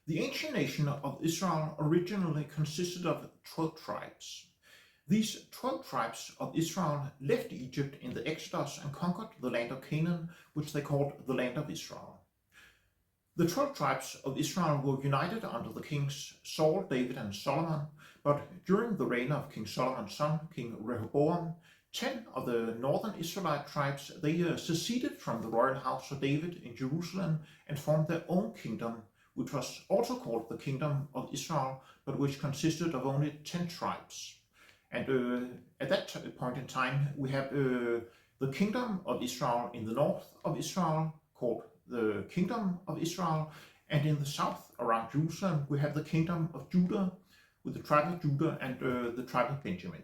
The ancient nation of Israel originally consisted of 12 tribes. These 12 tribes of Israel left Egypt in the Exodus and conquered the land of Canaan, which they called the land of Israel. The 12 tribes of Israel were united under the kings Saul, David, and Solomon, but during the reign of King Solomon's son, King Rehoboam, 10 of the northern Israelite tribes, they seceded from the royal house of David in Jerusalem and formed their own kingdom, which was also called the Kingdom of Israel, but which consisted of only 10 tribes. And at that point in time, we have the Kingdom of Israel in the north of Israel, called the Kingdom of Israel, and in the south around Jerusalem, we have the Kingdom of Judah, with the tribe of Judah and the tribe of Benjamin.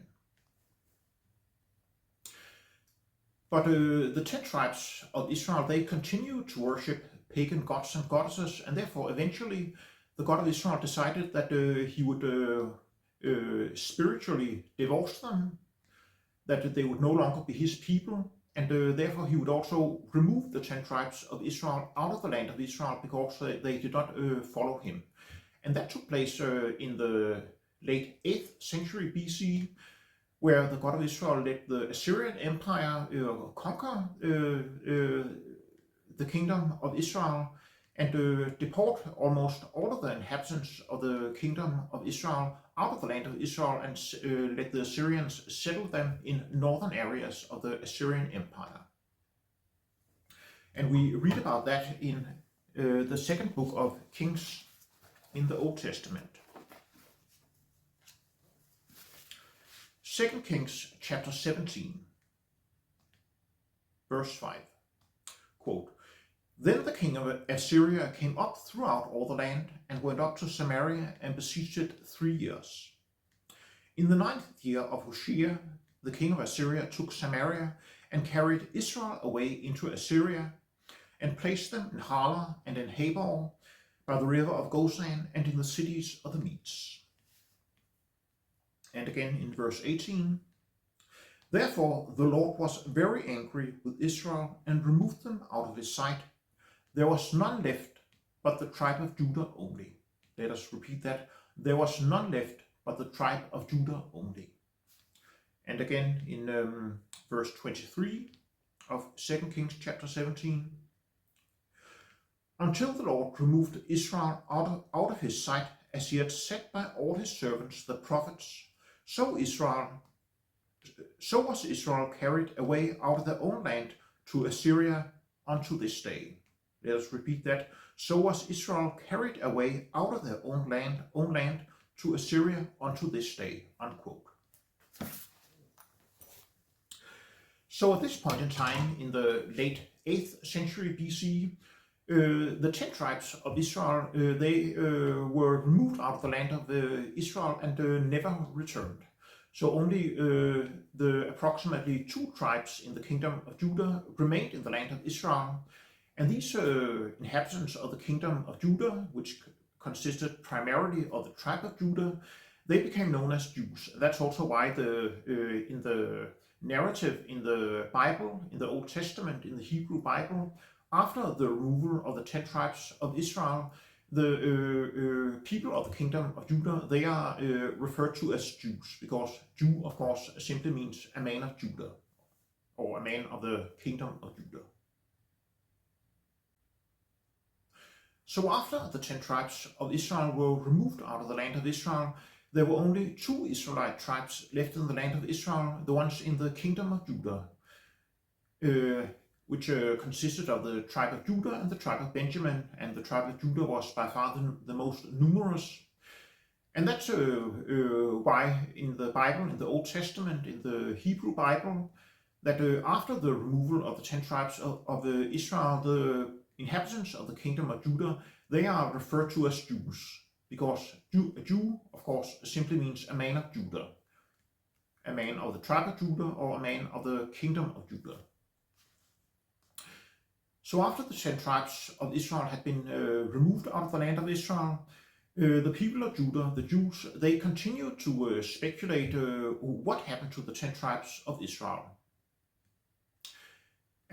But the 10 tribes of Israel, they continued to worship pagan gods and goddesses, and therefore eventually the God of Israel decided that he would spiritually divorce them, that they would no longer be his people, and therefore he would also remove the 10 tribes of Israel out of the land of Israel because they did not follow him. And that took place in the late 8th century BC, where the God of Israel let the Assyrian Empire conquer the kingdom of Israel and deport almost all of the inhabitants of the kingdom of Israel out of the land of Israel and let the Assyrians settle them in northern areas of the Assyrian Empire. And we read about that in the second book of Kings in the Old Testament. 2 Kings chapter 17, verse 5, quote, "Then the king of Assyria came up throughout all the land and went up to Samaria and besieged it 3 years. In the 9th year of Hoshea, the king of Assyria took Samaria and carried Israel away into Assyria and placed them in Hala and in Habor by the river of Gozan and in the cities of the Medes." And again in verse 18, "Therefore the Lord was very angry with Israel and removed them out of his sight. There was none left but the tribe of Judah only." Let us repeat that. There was none left but the tribe of Judah only. And again in verse 23 of 2 Kings chapter 17, "Until the Lord removed Israel out of his sight, as he had said by all his servants the prophets, so was Israel carried away out of their own land to Assyria unto this day." Let us repeat that. "So was Israel carried away out of their own land to Assyria unto this day." Unquote. So at this point in time, in the late 8th century BC, the 10 tribes of Israel, they were removed out of the land of Israel and never returned. So only the approximately 2 tribes in the kingdom of Judah remained in the land of Israel. And these inhabitants of the kingdom of Judah, which consisted primarily of the tribe of Judah, they became known as Jews. That's also why in the narrative in the Bible, in the Old Testament, in the Hebrew Bible, after the removal of the 10 tribes of Israel, the people of the kingdom of Judah, they are referred to as Jews, because Jew, of course, simply means a man of Judah, or a man of the kingdom of Judah. So after the 10 tribes of Israel were removed out of the land of Israel, there were only 2 Israelite tribes left in the land of Israel, the ones in the kingdom of Judah, which consisted of the tribe of Judah and the tribe of Benjamin, and the tribe of Judah was by far the most numerous. And that's why in the Bible, in the Old Testament, in the Hebrew Bible, that after the removal of the 10 tribes of Israel, the inhabitants of the kingdom of Judah, they are referred to as Jews, because a Jew, of course, simply means a man of Judah, a man of the tribe of Judah, or a man of the kingdom of Judah. So after the 10 tribes of Israel had been removed out of the land of Israel, the people of Judah, the Jews, they continued to speculate what happened to the 10 tribes of Israel.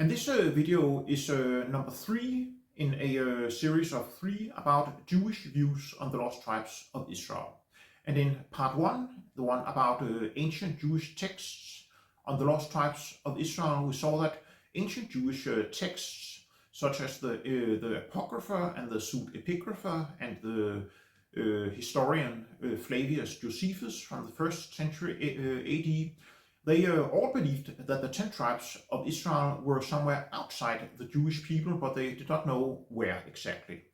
And this video is number 3 in a series of 3 about Jewish views on the lost tribes of Israel. And in part 1, the one about ancient Jewish texts on the lost tribes of Israel, we saw that ancient Jewish texts such as the Apocrypha and the Pseudepigrapha and the historian Flavius Josephus from the 1st century AD, they all believed that the 10 tribes of Israel were somewhere outside the Jewish people, but they did not know where exactly.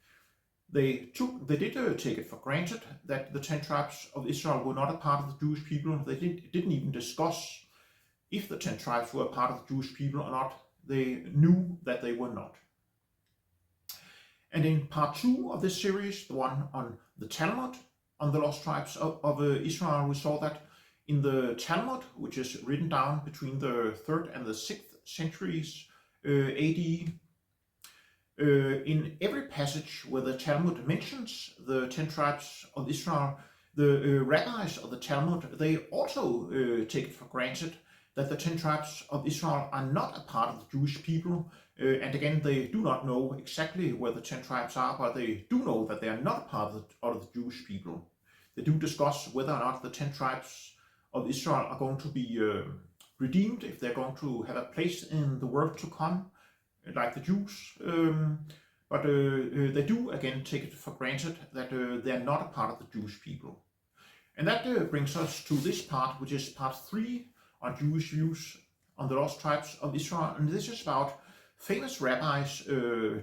They did take it for granted that the 10 tribes of Israel were not a part of the Jewish people. They didn't even discuss if the 10 tribes were a part of the Jewish people or not. They knew that they were not. And in part 2 of this series, the one on the Talmud, on the lost tribes of Israel, we saw that in the Talmud, which is written down between the 3rd and the 6th centuries AD, in every passage where the Talmud mentions the 10 tribes of Israel, the rabbis of the Talmud, they also take it for granted that the 10 tribes of Israel are not a part of the Jewish people. And again, they do not know exactly where the 10 tribes are, but they do know that they are not a part of the Jewish people. They do discuss whether or not the 10 tribes of Israel are going to be redeemed, if they're going to have a place in the world to come, like the Jews. But they do again take it for granted that they're not a part of the Jewish people. And that brings us to this part, which is part 3 on Jewish views on the lost tribes of Israel. And this is about famous rabbis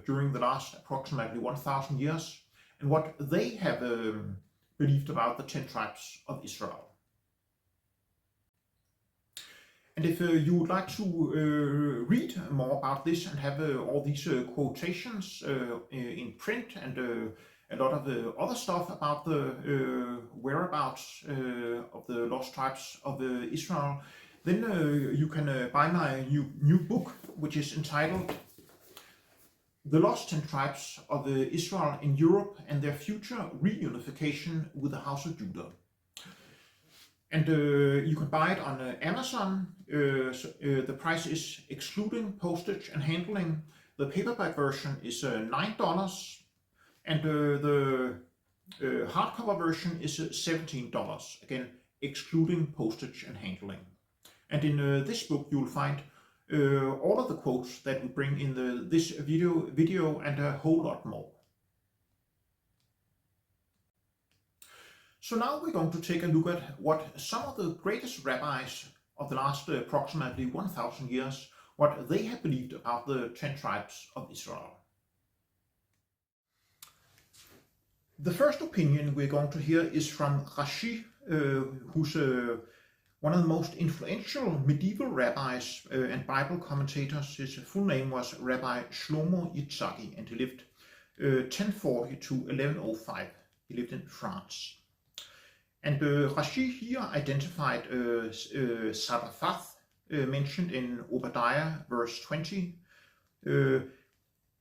during the last approximately 1,000 years and what they have believed about the 10 tribes of Israel. And if you would like to read more about this and have all these quotations in print and a lot of other stuff about the whereabouts of the lost tribes of Israel, then you can buy my new book, which is entitled The Lost 10 Tribes of Israel in Europe and Their Future Reunification with the House of Judah. And you can buy it on Amazon. The price is excluding postage and handling. The paperback version is $9, and the hardcover version is $17, again excluding postage and handling. And in this book you will find all of the quotes that we bring in this video and a whole lot more. So now we're going to take a look at what some of the greatest rabbis of the last approximately 1,000 years, what they have believed about the 10 tribes of Israel. The first opinion we're going to hear is from Rashi, who's one of the most influential medieval rabbis and Bible commentators. His full name was Rabbi Shlomo Yitzhaki, and he lived 1040 to 1105. He lived in France. And Rashi here identified Zarephath, mentioned in Obadiah verse 20,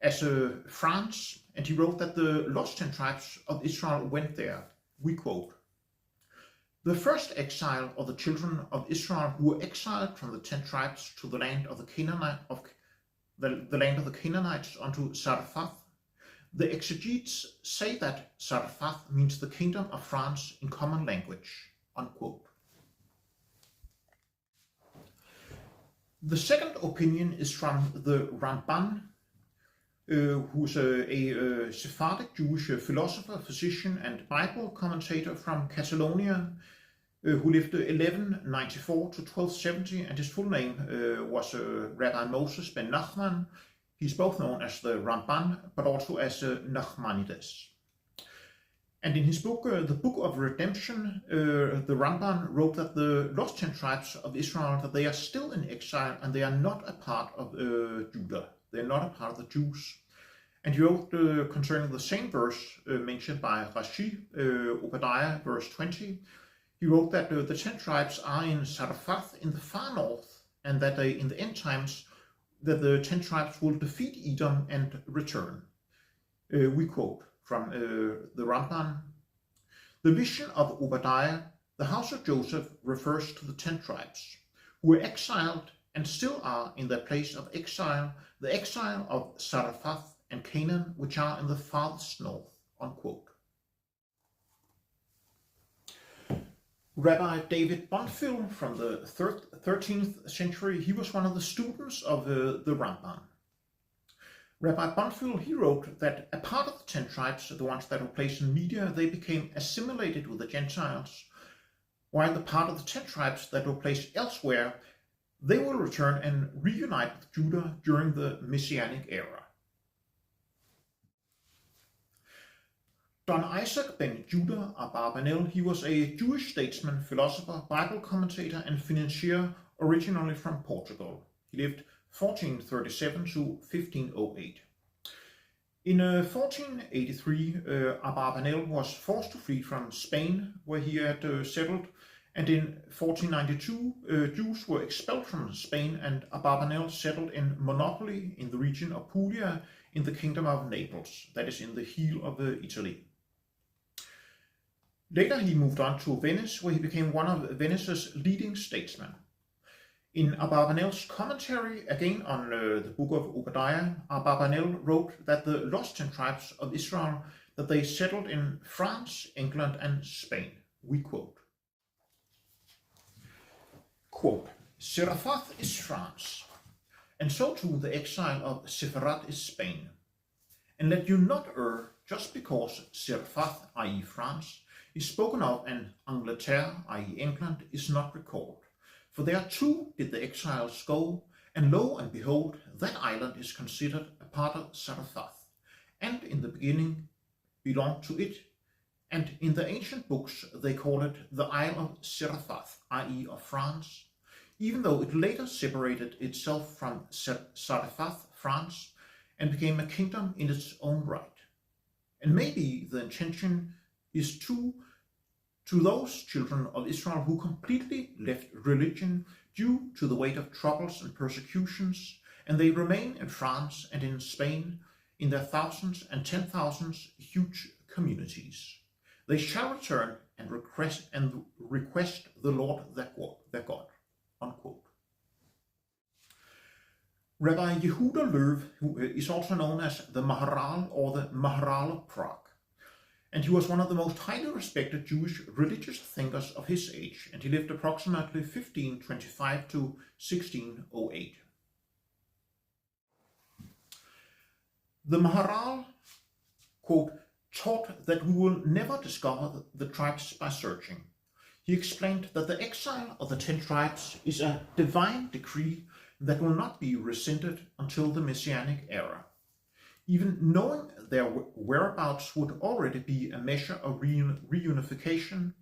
as France, and he wrote that the lost 10 tribes of Israel went there. We quote, "The first exile of the children of Israel who were exiled from the 10 tribes to the land of the land of the Canaanites unto Zarephath. The exegetes say that Zarephath means the kingdom of France in common language." Unquote. The second opinion is from the Ramban, who's a Sephardic Jewish philosopher, physician, and Bible commentator from Catalonia, who lived 1194 to 1270, and his full name was Rabbi Moses ben Nachman. He's both known as the Ramban, but also as Nachmanides. And in his book, The Book of Redemption, the Ramban wrote that the lost 10 tribes of Israel, that they are still in exile and they are not a part of Judah. They are not a part of the Jews. And he wrote concerning the same verse mentioned by Rashi, Obadiah verse 20, he wrote that the 10 tribes are in Zarephath in the far north, and that in the end times that the 10 tribes will defeat Edom and return. We quote from the Ramban, "The vision of Obadiah, the house of Joseph, refers to the 10 tribes, who were exiled and still are in their place of exile, the exile of Zarephath and Canaan, which are in the farthest north, unquote. Rabbi David Bonfil from the 13th century, he was one of the students of the Ramban. Rabbi Bonfil, he wrote that a part of the 10 tribes, the ones that were placed in Media, they became assimilated with the Gentiles, while the part of the 10 tribes that were placed elsewhere, they will return and reunite with Judah during the Messianic era. Don Isaac ben Judah Abarbanel, he was a Jewish statesman, philosopher, Bible commentator, and financier originally from Portugal. He lived 1437 to 1508. In 1483, Abarbanel was forced to flee from Spain, where he had settled, and in 1492, Jews were expelled from Spain, and Abarbanel settled in Monopoli in the region of Puglia in the Kingdom of Naples, that is in the heel of Italy. Later he moved on to Venice, where he became one of Venice's leading statesmen. In Abarbanel's commentary, again on the book of Obadiah, Abarbanel wrote that the lost 10 tribes of Israel, that they settled in France, England, and Spain. We quote, Seraphath is France, and so too the exile of Sepharat is Spain. And let you not err just because Seraphath, i.e. France, is spoken of and Angleterre, i.e. England, is not recalled. For there too did the exiles go, and lo and behold, that island is considered a part of Zarephath, and in the beginning belonged to it, and in the ancient books they call it the Isle of Zarephath, i.e. of France, even though it later separated itself from Zarephath, France, and became a kingdom in its own right. And maybe the intention is to those children of Israel who completely left religion due to the weight of troubles and persecutions, and they remain in France and in Spain in their thousands and 10,000s huge communities. They shall return and request the Lord their God. Unquote. Rabbi Yehuda Löw, who is also known as the Maharal or the Maharal of Prague, and he was one of the most highly respected Jewish religious thinkers of his age, and he lived approximately 1525 to 1608. The Maharal, quote, taught that we will never discover the tribes by searching. He explained that the exile of the 10 tribes is a divine decree that will not be rescinded until the Messianic era. Even knowing their whereabouts would already be a measure of reunification,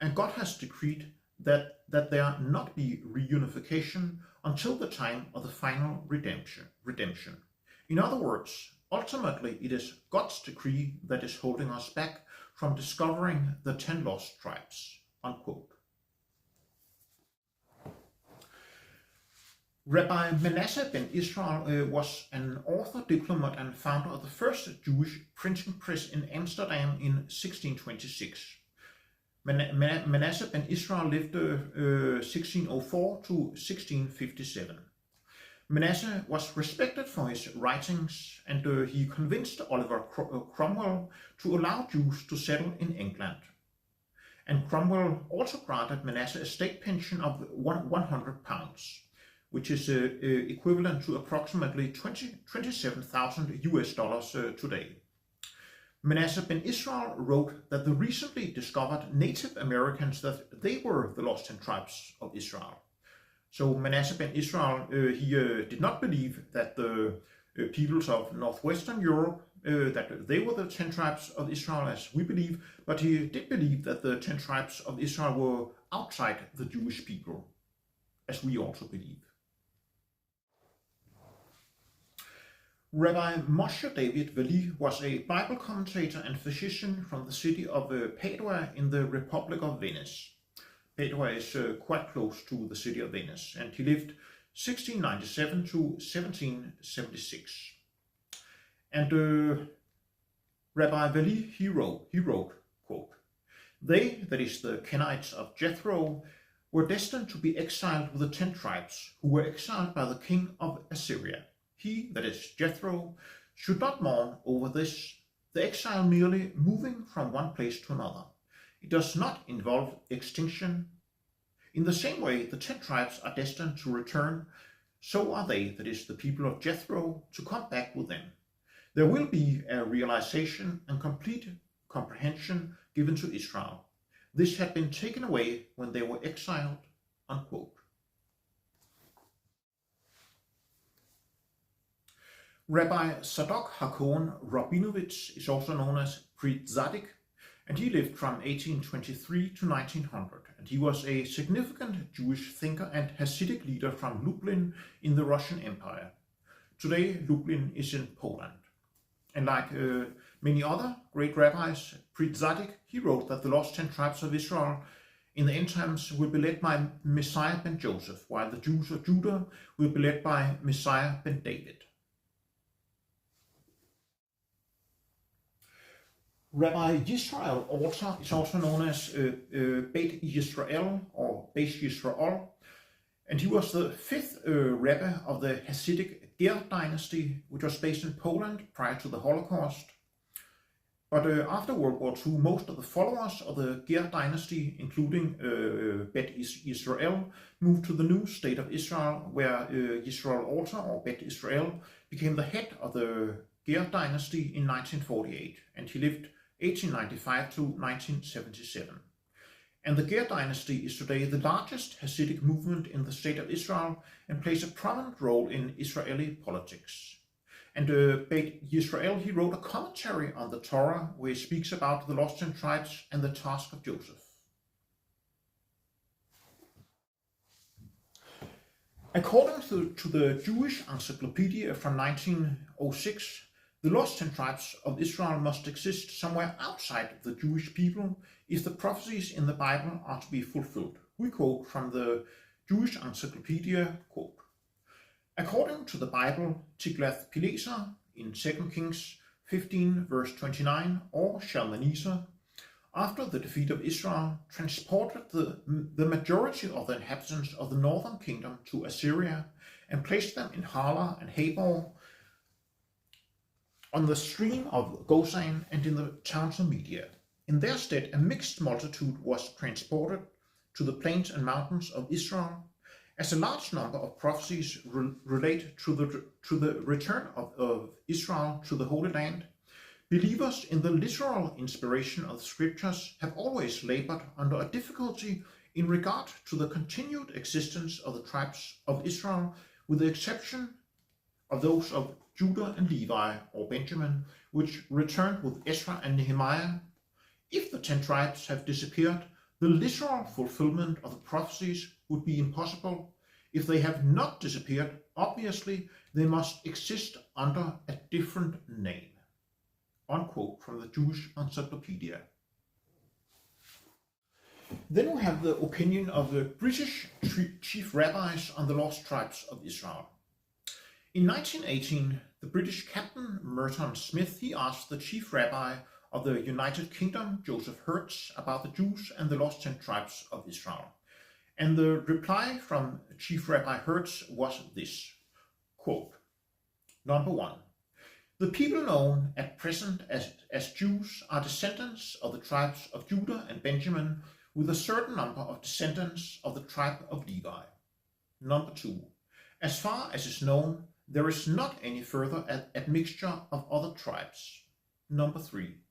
and God has decreed that there not be reunification until the time of the final redemption. In other words, ultimately it is God's decree that is holding us back from discovering the 10 lost tribes. Unquote. Rabbi Manasseh ben Israel was an author, diplomat, and founder of the first Jewish printing press in Amsterdam in 1626. Manasseh ben Israel lived 1604 to 1657. Manasseh was respected for his writings, and he convinced Oliver Cromwell to allow Jews to settle in England. And Cromwell also granted Manasseh a state pension of £100, which is equivalent to approximately $27,000 today. Manasseh ben Israel wrote that the recently discovered Native Americans, that they were the lost 10 tribes of Israel. So Manasseh ben Israel, he did not believe that the peoples of northwestern Europe, that they were the 10 tribes of Israel as we believe, but he did believe that the 10 tribes of Israel were outside the Jewish people, as we also believe. Rabbi Moshe David Veli was a Bible commentator and physician from the city of Padua in the Republic of Venice. Padua is quite close to the city of Venice, and he lived 1697 to 1776. And Rabbi Veli, he wrote, quote, they, that is the Kenites of Jethro, were destined to be exiled with the 10 tribes, who were exiled by the king of Assyria. He, that is Jethro, should not mourn over this, the exile merely moving from one place to another. It does not involve extinction. In the same way the 10 tribes are destined to return, so are they, that is, the people of Jethro, to come back with them. There will be a realization and complete comprehension given to Israel. This had been taken away when they were exiled." Unquote. Rabbi Zadok Hakon Rabinovich is also known as Priest Zadok, and he lived from 1823 to 1900, and he was a significant Jewish thinker and Hasidic leader from Lublin in the Russian Empire. Today, Lublin is in Poland. And like many other great rabbis, Priest Zadok, he wrote that the lost 10 tribes of Israel in the end times will be led by Messiah ben Joseph, while the Jews of Judah will be led by Messiah ben David. Rabbi Yisrael Alter is also known as Beit Yisrael or Beis Yisrael, and he was the 5th rabbi of the Hasidic Ger dynasty, which was based in Poland prior to the Holocaust. But after World War II, most of the followers of the Ger dynasty, including Bet Israel, moved to the new state of Israel, where Yisrael Alter or Bet Israel became the head of the Ger dynasty in 1948, and he lived 1895 to 1977. And the Ger dynasty is today the largest Hasidic movement in the state of Israel and plays a prominent role in Israeli politics. And Beit Yisrael, he wrote a commentary on the Torah where he speaks about the lost 10 tribes and the task of Joseph. According to the Jewish Encyclopedia from 1906, the lost 10 tribes of Israel must exist somewhere outside the Jewish people if the prophecies in the Bible are to be fulfilled. We quote from the Jewish Encyclopedia, quote, "According to the Bible, Tiglath-Pileser in 2 Kings 15 verse 29 or Shalmaneser, after the defeat of Israel, transported the majority of the inhabitants of the northern kingdom to Assyria and placed them in Hala and Habor, on the stream of Gozan and in the towns of Media. In their stead, a mixed multitude was transported to the plains and mountains of Israel. As a large number of prophecies relate to the return of Israel to the Holy Land, believers in the literal inspiration of the scriptures have always labored under a difficulty in regard to the continued existence of the tribes of Israel, with the exception of those of Judah and Levi or Benjamin, which returned with Ezra and Nehemiah. If the 10 tribes have disappeared, the literal fulfillment of the prophecies would be impossible. If they have not disappeared, obviously they must exist under a different name." Unquote from the Jewish Encyclopedia. Then we have the opinion of the British chief rabbis on the lost tribes of Israel. In 1918, the British captain Merton Smith, he asked the chief rabbi of the United Kingdom, Joseph Hertz, about the Jews and the lost 10 tribes of Israel. And the reply from Chief Rabbi Hertz was this, quote, "Number 1. The people known at present as Jews are descendants of the tribes of Judah and Benjamin, with a certain number of descendants of the tribe of Levi. Number 2. As far as is known, there is not any further admixture of other tribes. Number 3.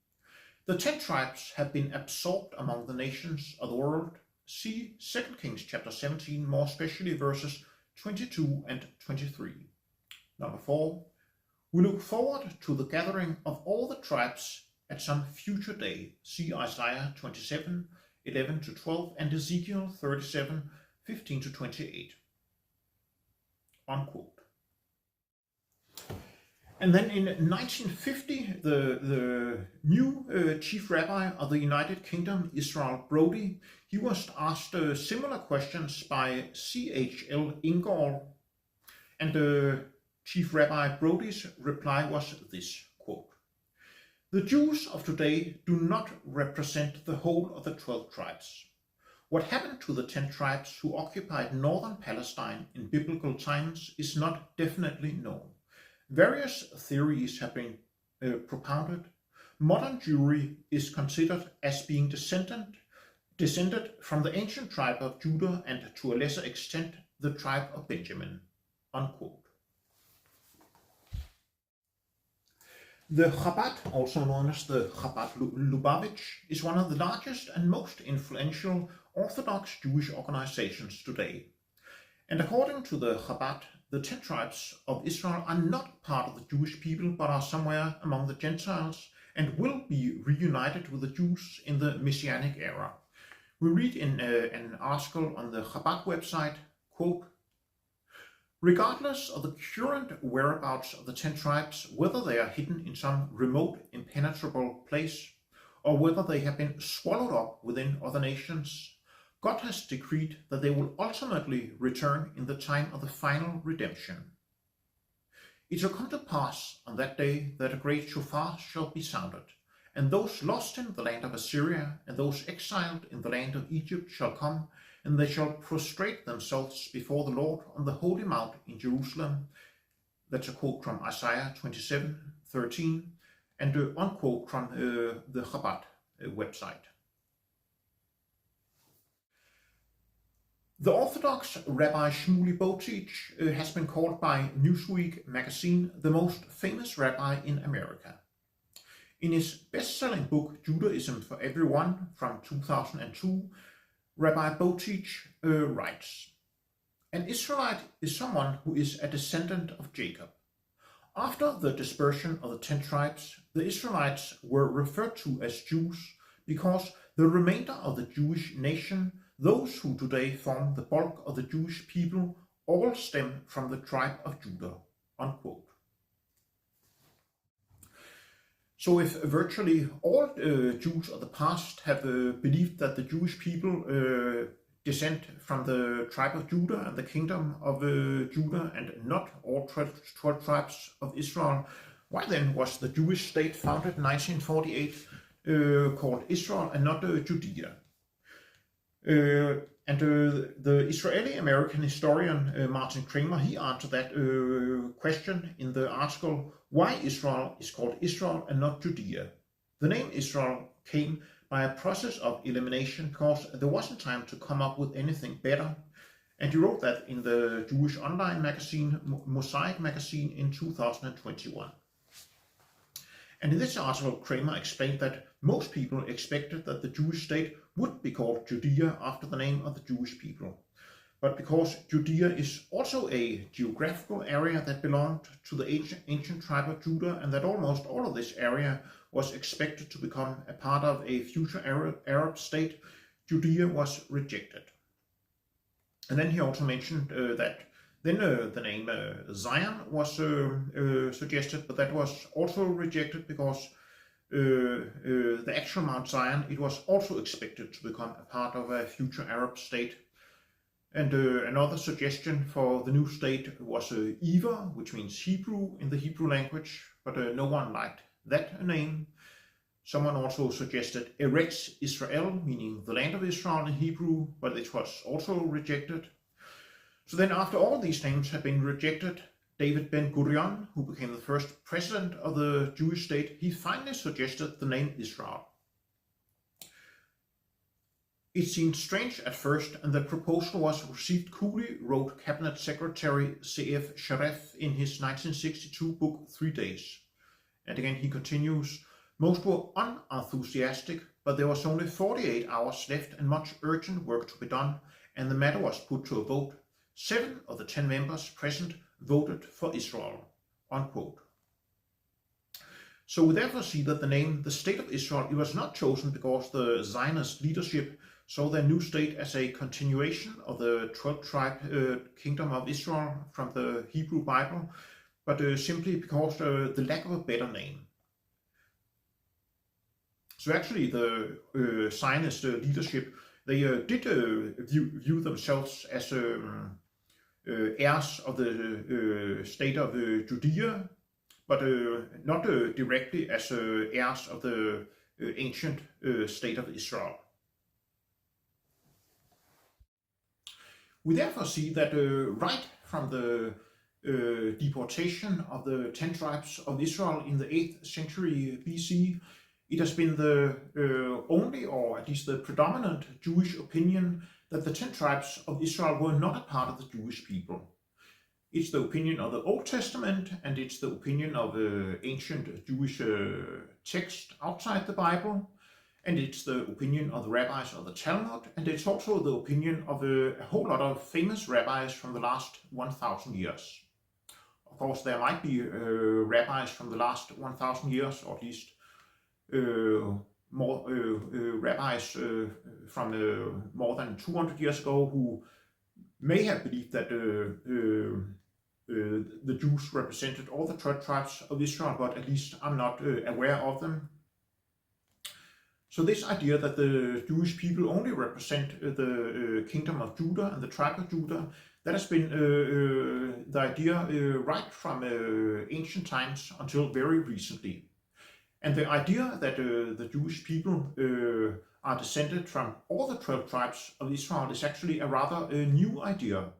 The 10 tribes have been absorbed among the nations of the world. See 2 Kings chapter 17, more especially verses 22 and 23. Number 4. We look forward to the gathering of all the tribes at some future day. See Isaiah 27, 11 to 12 and Ezekiel 37, 15 to 28. Unquote. And then in 1950, the new chief rabbi of the United Kingdom, Israel Brody, he was asked similar questions by C.H.L. Ingalls, and Chief Rabbi Brody's reply was this, quote, "The Jews of today do not represent the whole of the 12 tribes. What happened to the 10 tribes who occupied northern Palestine in biblical times is not definitely known. Various theories have been propounded. Modern Jewry is considered as being descended from the ancient tribe of Judah and to a lesser extent the tribe of Benjamin. Unquote. The Chabad, also known as the Chabad Lubavitch, is one of the largest and most influential Orthodox Jewish organizations today. And according to the Chabad, the 10 tribes of Israel are not part of the Jewish people but are somewhere among the Gentiles and will be reunited with the Jews in the Messianic era. We read in an article on the Chabad website, quote, regardless of the current whereabouts of the 10 tribes, whether they are hidden in some remote, impenetrable place, or whether they have been swallowed up within other nations, God has decreed that they will ultimately return in the time of the final redemption. It shall come to pass on that day that a great shofar shall be sounded, and those lost in the land of Assyria and those exiled in the land of Egypt shall come, and they shall prostrate themselves before the Lord on the holy mount in Jerusalem. That's a quote from Isaiah 27:13, and an unquote from the Chabad website. The Orthodox rabbi Chabad and Boteach has been called by Newsweek magazine the most famous rabbi in America. In his best-selling book Judaism for Everyone from 2002, Rabbi Boteach writes, an Israelite is someone who is a descendant of Jacob. After the dispersion of the 10 tribes, the Israelites were referred to as Jews because the remainder of the Jewish nation, those who today form the bulk of the Jewish people, all stem from the tribe of Judah. Unquote. So if virtually all Jews of the past have believed that the Jewish people descend from the tribe of Judah and the kingdom of Judah and not all 12 tribes of Israel, why then was the Jewish state founded in 1948 called Israel and not Judea? The Israeli-American historian Martin Kramer, he answered that question in the article, Why Israel is called Israel and not Judea. The name Israel came by a process of elimination because there wasn't time to come up with anything better. And he wrote that in the Jewish online magazine, Mosaic magazine, in 2021. And in this article, Kramer explained that most people expected that the Jewish state would be called Judea after the name of the Jewish people. But because Judea is also a geographical area that belonged to the ancient tribe of Judah, and that almost all of this area was expected to become a part of a future Arab state, Judea was rejected. And then he also mentioned that then the name Zion was suggested, but that was also rejected because the actual Mount Zion, it was also expected to become a part of a future Arab state. And another suggestion for the new state was Eva, which means Hebrew in the Hebrew language, but no one liked that name. Someone also suggested Eretz Israel, meaning the land of Israel in Hebrew, but it was also rejected. So then after all these names had been rejected, David Ben-Gurion, who became the first president of the Jewish state, he finally suggested the name Israel. It seemed strange at first, and the proposal was received coolly, wrote Cabinet Secretary C.F. Sharef in his 1962 book 3 Days. And again he continues, most were unenthusiastic, but there was only 48 hours left and much urgent work to be done, and the matter was put to a vote. 7 of the 10 members present voted for Israel. Unquote. So we therefore see that the name, the State of Israel, it was not chosen because the Zionist leadership saw their new state as a continuation of the 12-tribe kingdom of Israel from the Hebrew Bible, but simply because the lack of a better name. So actually the Zionist leadership, they did view themselves as heirs of the state of Judea, but not directly as heirs of the ancient state of Israel. We therefore see that right from the deportation of the 10 tribes of Israel in the 8th century BC, it has been the only, or at least the predominant, Jewish opinion that the 10 tribes of Israel were not a part of the Jewish people. It's the opinion of the Old Testament, and it's the opinion of ancient Jewish text outside the Bible, and it's the opinion of the rabbis of the Talmud, and it's also the opinion of a whole lot of famous rabbis from the last 1,000 years. Of course, there might be rabbis from the last 1,000 years, or at least more rabbis from more than 200 years ago who may have believed that the Jews represented all the 12 tribes of Israel, but at least I'm not aware of them. So this idea that the Jewish people only represent the kingdom of Judah and the tribe of Judah, that has been the idea right from ancient times until very recently. And the idea that the Jewish people are descended from all the 12 tribes of Israel is actually a rather new idea.